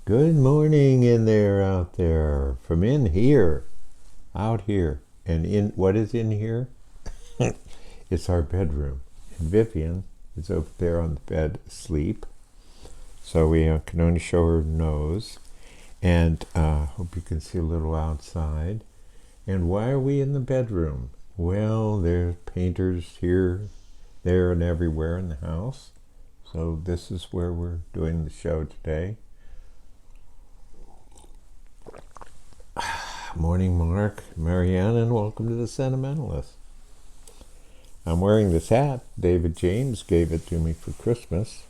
Good morning in there, out there, from in here, out here, and in what is in here? It's our bedroom. And Vivian is over there on the bed asleep, so we can only show her nose. And hope you can see a little outside. And why are we in the bedroom? Well, there's painters here, there, and everywhere in the house. So this is where we're doing the show today. Morning, Mark, Marianne, and welcome to the Sentimentalist. I'm wearing this hat. David James gave it to me for Christmas.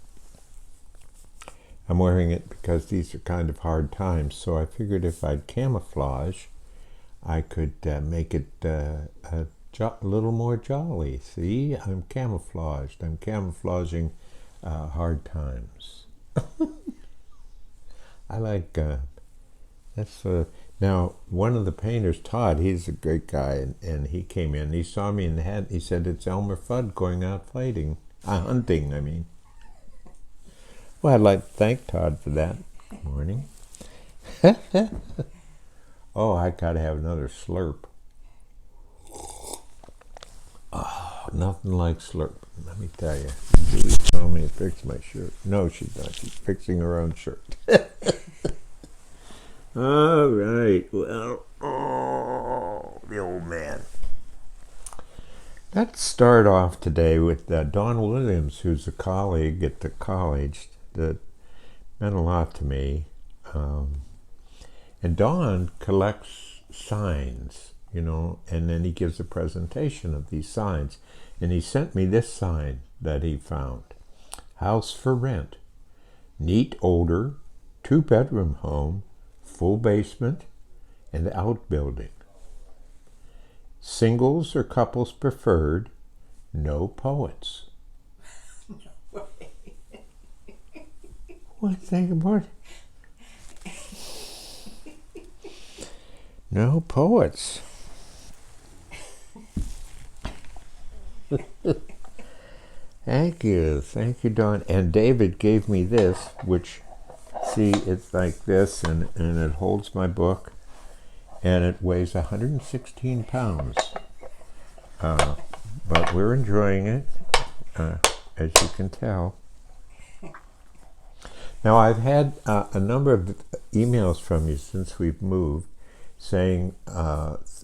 I'm wearing it because these are kind of hard times, so I figured if I'd camouflage, I could make it a little more jolly. See, I'm camouflaged. I'm camouflaging hard times. I like that's now one of the painters, Todd. He's a great guy, and he came in. He saw me in the hat. He said, "It's Elmer Fudd going out fighting, hunting." I mean, well, I'd like to thank Todd for that. Good morning. Oh, I gotta have another slurp. Oh, nothing like slurp. Let me tell you. Julie told me to fix my shirt. No, she's not. She's fixing her own shirt. All right. Well, the old man. Let's start off today with Don Williams, who's a colleague at the college that meant a lot to me. And Don collects signs, and then he gives a presentation of these signs. And he sent me this sign that he found. House for rent. Neat odor, 2-bedroom home, full basement, and outbuilding. Singles or couples preferred, no poets. No way. What do you think about it? No poets. Thank you, Don. And David gave me this, which, see, it's like this, and it holds my book, and it weighs 116 pounds. But we're enjoying it, as you can tell. Now, I've had a number of emails from you since we've moved, saying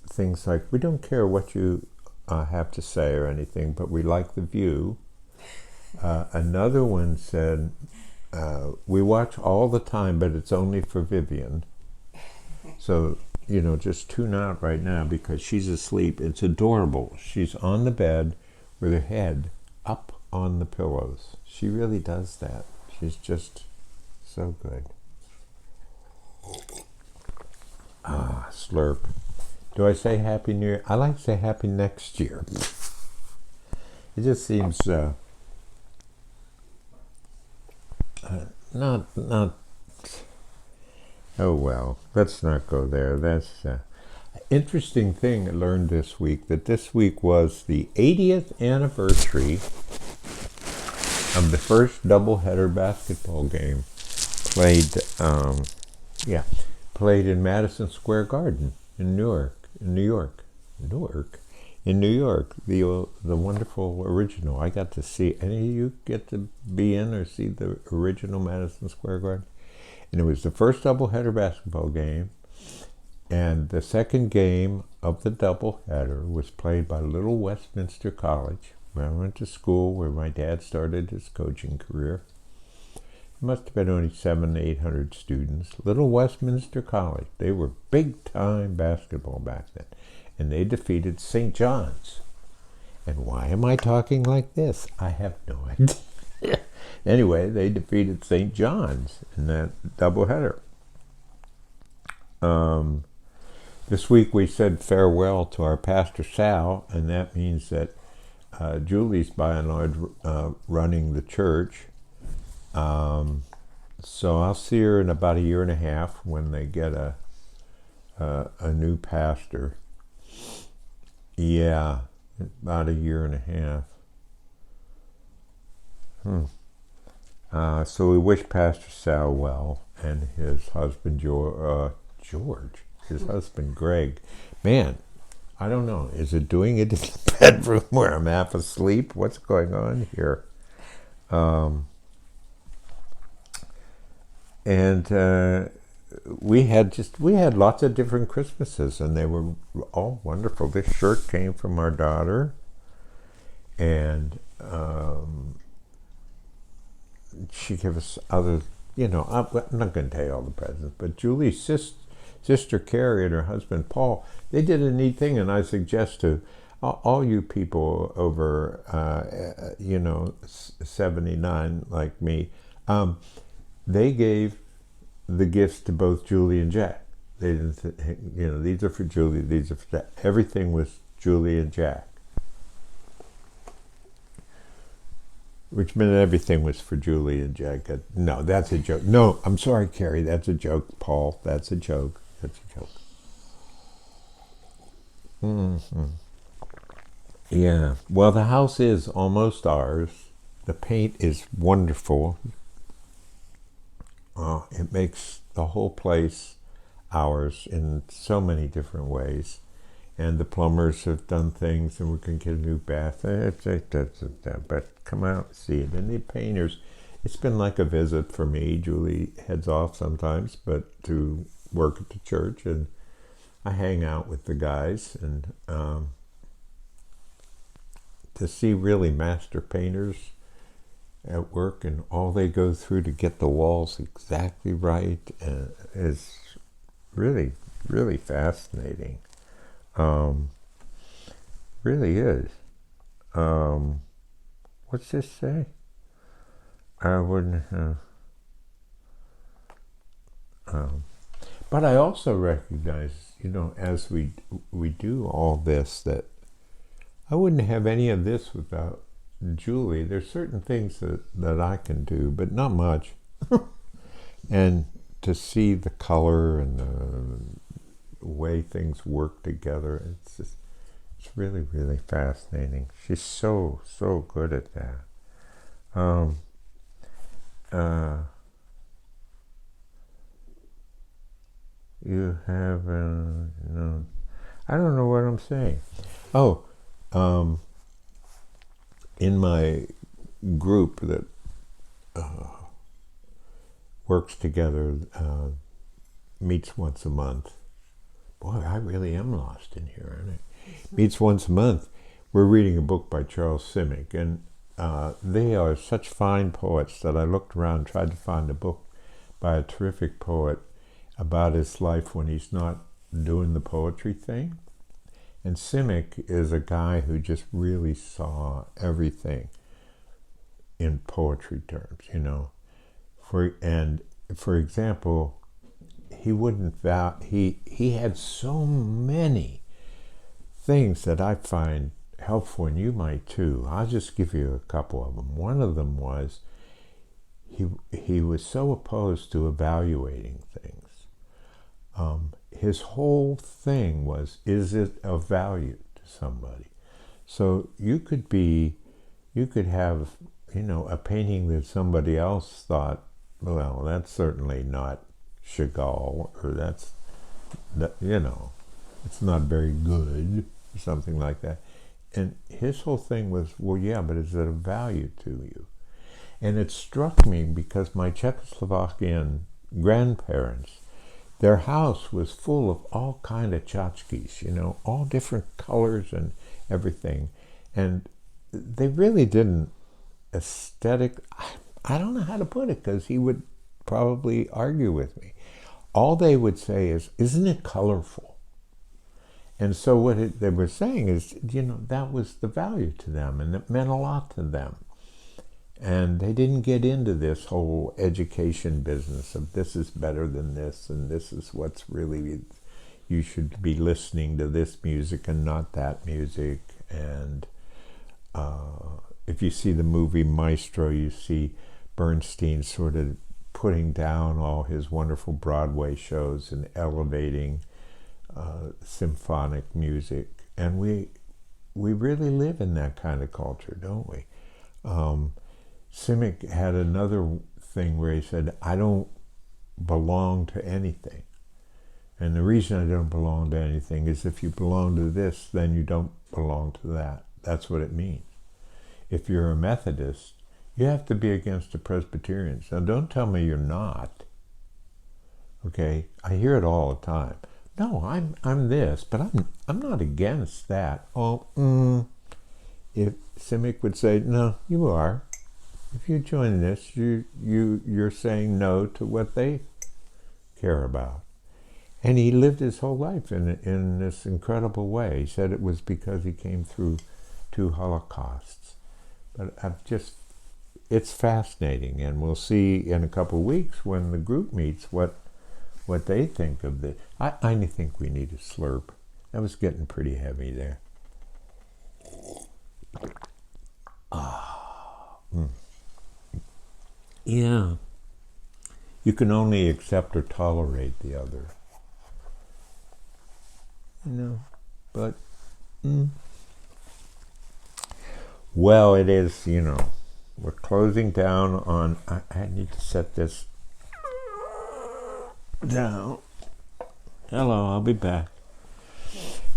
things like, we don't care what you have to say or anything, but we like the view. Another one said, we watch all the time, but it's only for Vivian. So, just tune out right now because she's asleep. It's adorable. She's on the bed with her head up on the pillows. She really does that. She's just so good. Slurp. Do I say Happy New Year? I like to say Happy Next Year. It just seems not. Oh well, let's not go there. That's interesting thing I learned this week. That this week was the 80th anniversary of the first doubleheader basketball game played in Madison Square Garden in New York. The wonderful original. I got to see. Any of you get to be in or see the original Madison Square Garden? And it was the first doubleheader basketball game, and the second game of the doubleheader was played by Little Westminster College, where I went to school, where my dad started his coaching career. It must have been only 700-800 students. Little Westminster College. They were big-time basketball back then, and they defeated St. John's. And why am I talking like this? I have no idea. Anyway, they defeated St. John's in that doubleheader. This week we said farewell to our pastor Sal, and that means that Julie's by and large running the church. So I'll see her in about a year and a half when they get a new pastor. Yeah, about a year and a half. So we wish Pastor Sal well, and his husband George, his husband Greg. Man, I don't know. Is it doing it in the bedroom where I'm half asleep? What's going on here? And we had lots of different Christmases, and they were all wonderful. This shirt came from our daughter, and she gave us other. I'm not going to tell you all the presents, but Julie's sister Carrie and her husband Paul, they did a neat thing, and I suggest to all you people over 79 like me, they gave the gifts to both Julie and Jack. They didn't say, these are for Julie, these are for Jack. Everything was Julie and Jack, which meant everything was for Julie and Jack. No, that's a joke. No, I'm sorry, Carrie, that's a joke. Paul, that's a joke. That's a joke. Mm-hmm. Yeah. Well, the house is almost ours. The paint is wonderful. It makes the whole place ours in so many different ways. And the plumbers have done things, and we can get a new bath. But come out and see it. And the painters, it's been like a visit for me. Julie heads off sometimes, but to work at the church, and I hang out with the guys, and to see really master painters at work and all they go through to get the walls exactly right is really, really fascinating. Really is. What's this say? I wouldn't. But I also recognize, as we do all this, that I wouldn't have any of this without Julie. There's certain things that I can do, but not much. And to see the color and the way things work together, it's really, really fascinating. She's so good at that. You have, I don't know what I'm saying. Oh, in my group that works together, meets once a month. Boy, I really am lost in here, aren't I? Meets once a month. We're reading a book by Charles Simic, and they are such fine poets that I looked around, tried to find a book by a terrific poet about his life when he's not doing the poetry thing. And Simic is a guy who just really saw everything in poetry terms, For example, he had so many things that I find helpful, and you might too. I'll just give you a couple of them. One of them was he was so opposed to evaluating things. His whole thing was, is it of value to somebody? So you could have, a painting that somebody else thought, well, that's certainly not Chagall, or it's not very good, or something like that. And his whole thing was, well, yeah, but is it of value to you? And it struck me because my Czechoslovakian grandparents, their house was full of all kind of tchotchkes, all different colors and everything. And they really didn't aesthetic, I don't know how to put it, because he would probably argue with me. All they would say is, isn't it colorful? And so what they were saying is, that was the value to them, and it meant a lot to them. And they didn't get into this whole education business of this is better than this, and this is what's really, you should be listening to this music and not that music. And if you see the movie Maestro, you see Bernstein sort of putting down all his wonderful Broadway shows and elevating symphonic music. And we really live in that kind of culture, don't we? Simic had another thing where he said, I don't belong to anything. And the reason I don't belong to anything is if you belong to this, then you don't belong to that. That's what it means. If you're a Methodist, you have to be against the Presbyterians. Now, don't tell me you're not. Okay, I hear it all the time. No, I'm this, but I'm not against that. Oh, if Simic would say, no, you are. If you join this, you're saying no to what they care about. And he lived his whole life in this incredible way. He said it was because he came through 2 Holocausts. But it's fascinating, and we'll see in a couple of weeks when the group meets what they think of this. I think we need a slurp. That was getting pretty heavy there. Yeah. You can only accept or tolerate the other. But well, it is, we're closing down on, I need to set this down. Hello, I'll be back.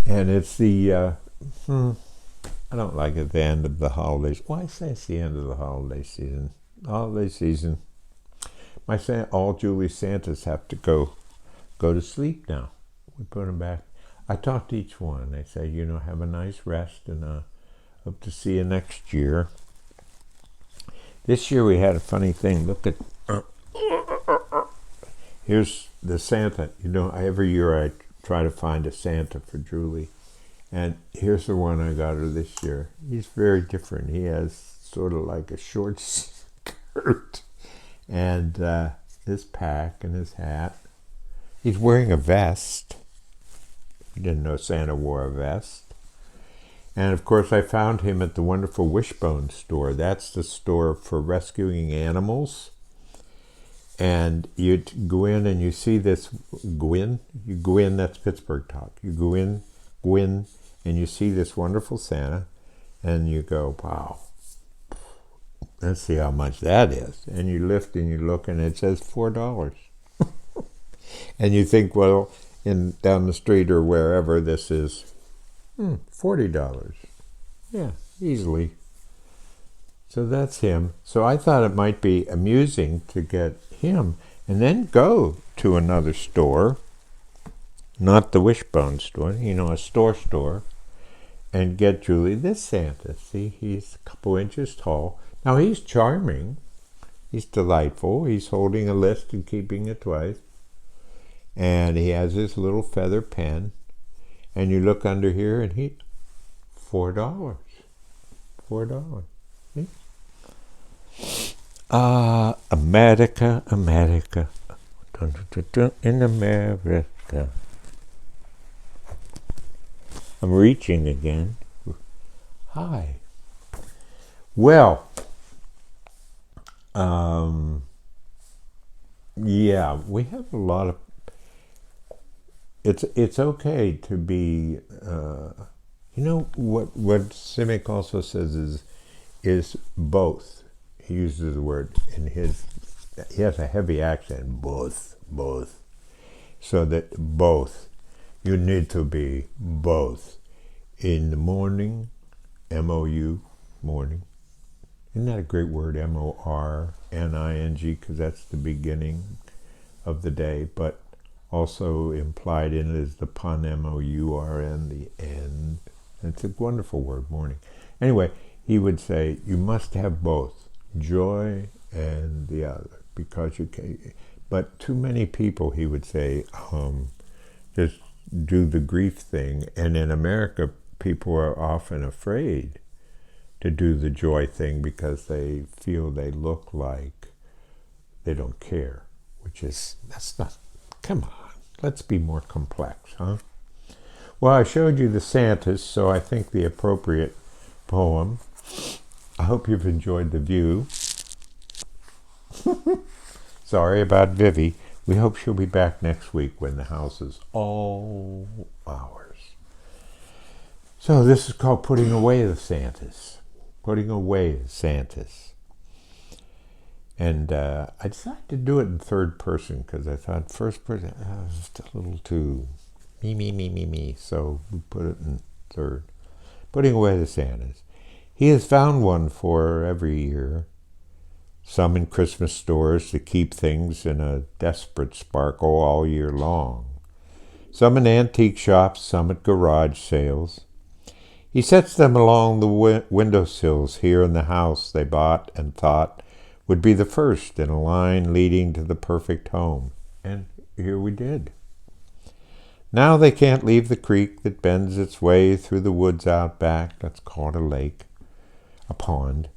And it's the, I don't like it, the end of the holidays. Why say it's the end of the holiday season? Holiday season. All Julie's Santas have to go to sleep now. We put them back. I talk to each one. They say, have a nice rest, and hope to see you next year. This year we had a funny thing. Look at, here's the Santa. Every year I try to find a Santa for Julie. And here's the one I got her this year. He's very different. He has sort of like a short skirt and his pack and his hat. He's wearing a vest. Didn't know Santa wore a vest. And of course I found him at the wonderful Wishbone store. That's the store for rescuing animals. And you go in and you see this Gwyn. You go in, that's Pittsburgh talk. You go in, Gwyn, and you see this wonderful Santa. And you go, wow, let's see how much that is. And you lift and you look and it says $4. And you think, well, down the street or wherever this is, $40. Yeah, easily. So that's him. So I thought it might be amusing to get him and then go to another store, not the Wishbone store, a store, and get Julie this Santa. See, he's a couple inches tall. Now he's charming. He's delightful. He's holding a list and keeping it twice. And he has his little feather pen. And you look under here and $4. $4. See? America. In America. I'm reaching again. Hi. Well, yeah, we have a lot of. It's okay to be. What Simic also says is both. He uses the word in his. He has a heavy accent. Both. So that both. You need to be both. In the morning, MOU, morning. Isn't that a great word, MORNING, because that's the beginning of the day, but also implied in it is the pun, MOURN, the end. It's a wonderful word, morning. Anyway, he would say, you must have both, joy and the other, because you can. But too many people, he would say, just do the grief thing. And in America, people are often afraid to do the joy thing because they feel they look like they don't care, that's not, come on, let's be more complex, huh? Well, I showed you the Santas, so I think the appropriate poem. I hope you've enjoyed the view. Sorry about Vivi. We hope she'll be back next week when the house is all ours. So this is called Putting Away the Santas. Putting away the Santas. And I decided to do it in third person because I thought first person was just a little too me. So we put it in third. Putting away the Santas. He has found one for every year. Some in Christmas stores to keep things in a desperate sparkle all year long. Some in antique shops, some at garage sales. He sets them along the windowsills here in the house they bought and thought would be the first in a line leading to the perfect home. And here we did. Now they can't leave the creek that bends its way through the woods out back. Let's call it a lake, a pond.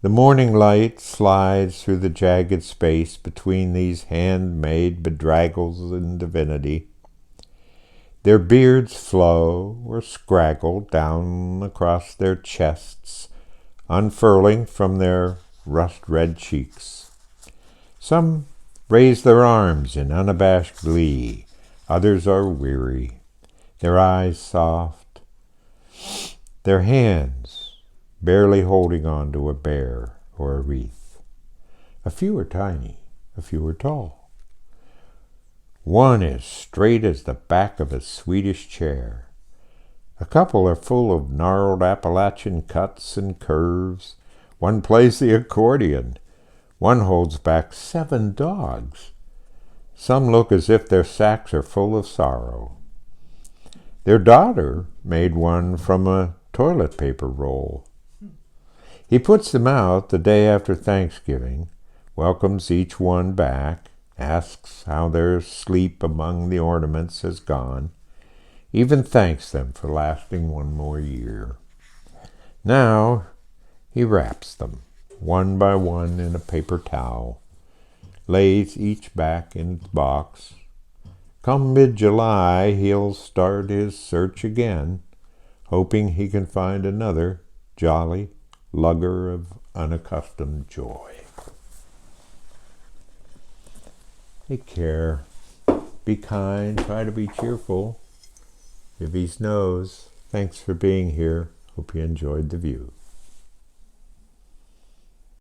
The morning light slides through the jagged space between these handmade bedraggles in divinity. Their beards flow or scraggle down across their chests, unfurling from their rust-red cheeks. Some raise their arms in unabashed glee. Others are weary, their eyes soft, their hands barely holding on to a bear or a wreath. A few are tiny, a few are tall. One is straight as the back of a Swedish chair. A couple are full of gnarled Appalachian cuts and curves. One plays the accordion. One holds back 7 dogs. Some look as if their sacks are full of sorrow. Their daughter made one from a toilet paper roll. He puts them out the day after Thanksgiving, welcomes each one back, asks how their sleep among the ornaments has gone, even thanks them for lasting one more year. Now he wraps them, one by one, in a paper towel, lays each back in its box. Come mid-July, he'll start his search again, hoping he can find another jolly lugger of unaccustomed joy. Take care. Be kind. Try to be cheerful. If he snows, thanks for being here. Hope you enjoyed the view.